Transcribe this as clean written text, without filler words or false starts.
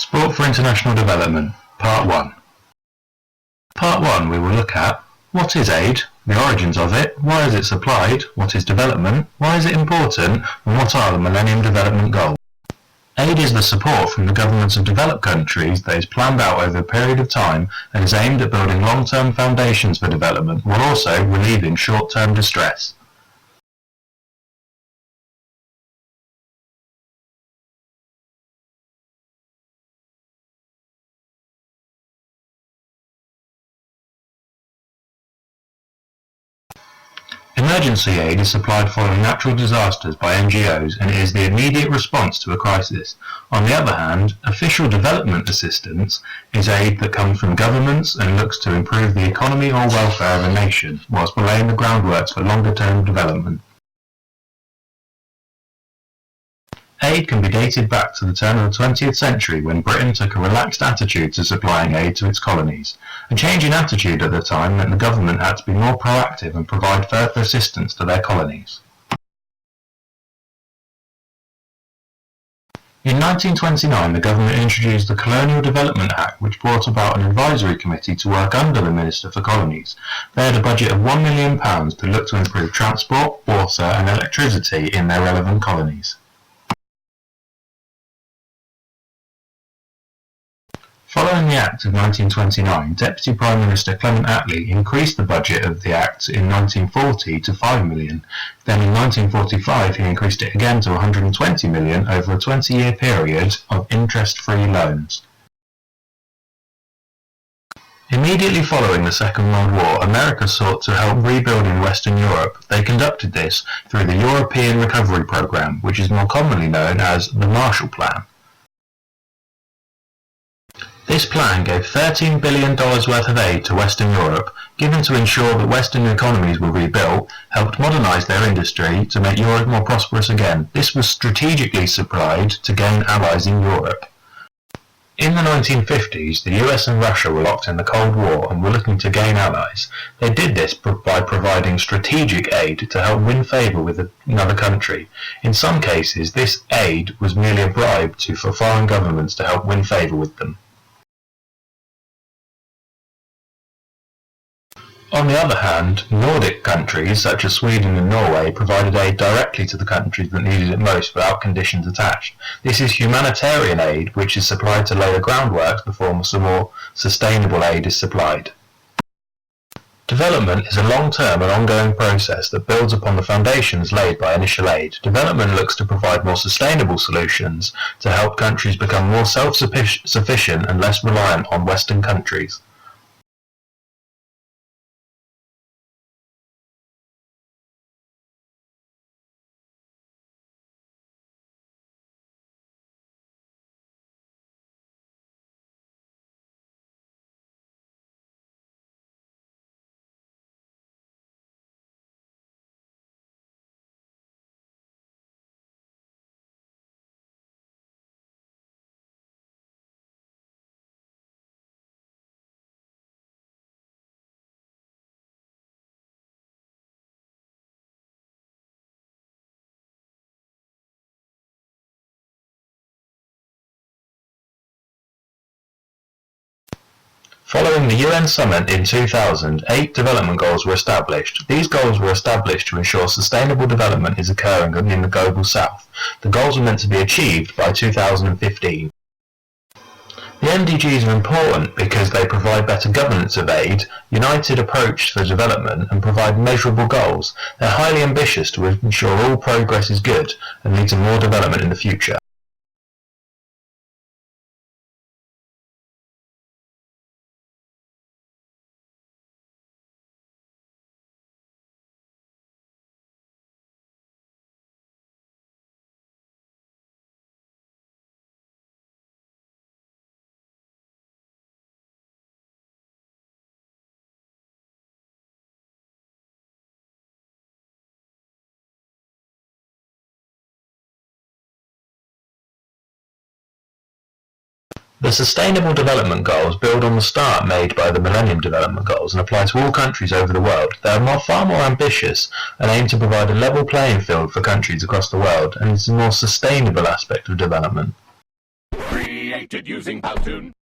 Sport for International Development, Part 1. Part 1 we will look at what is aid, the origins of it, why is it supplied, what is development, why is it important, and what are the Millennium Development Goals. Aid is the support from the governments of developed countries that is planned out over a period of time and is aimed at building long-term foundations for development while also relieving short-term distress. Emergency aid is supplied following natural disasters by NGOs and it is the immediate response to a crisis. On the other hand, official development assistance is aid that comes from governments and looks to improve the economy or welfare of a nation, whilst laying the groundworks for longer-term development. Aid can be dated back to the turn of the 20th century when Britain took a relaxed attitude to supplying aid to its colonies. A change in attitude at the time meant the government had to be more proactive and provide further assistance to their colonies. In 1929 the government introduced the Colonial Development Act, which brought about an advisory committee to work under the Minister for Colonies. They had a budget of £1 million to look to improve transport, water and electricity in their relevant colonies. Following the Act of 1929, Deputy Prime Minister Clement Attlee increased the budget of the Act in 1940 to £5 million. Then in 1945 he increased it again to £120 million over a 20-year period of interest-free loans. Immediately following the Second World War, America sought to help rebuild in Western Europe. They conducted this through the European Recovery Programme, which is more commonly known as the Marshall Plan. This plan gave $13 billion worth of aid to Western Europe, given to ensure that Western economies were rebuilt, helped modernise their industry to make Europe more prosperous again. This was strategically supplied to gain allies in Europe. In the 1950s, the US and Russia were locked in the Cold War and were looking to gain allies. They did this by providing strategic aid to help win favour with another country. In some cases, this aid was merely a bribe for foreign governments to help win favour with them. On the other hand, Nordic countries such as Sweden and Norway provided aid directly to the countries that needed it most without conditions attached. This is humanitarian aid, which is supplied to lay the groundwork before some more sustainable aid is supplied. Development is a long-term and ongoing process that builds upon the foundations laid by initial aid. Development looks to provide more sustainable solutions to help countries become more self-sufficient and less reliant on Western countries. Following the UN summit in 2000, 8 development goals were established. These goals were established to ensure sustainable development is occurring in the global south. The goals were meant to be achieved by 2015. The MDGs are important because they provide better governance of aid, united approach for development and provide measurable goals. They're highly ambitious to ensure all progress is good and lead to more development in the future. The Sustainable Development Goals build on the start made by the Millennium Development Goals and apply to all countries over the world. They are far more ambitious and aim to provide a level playing field for countries across the world, and it's a more sustainable aspect of development. Create created using Powtoon.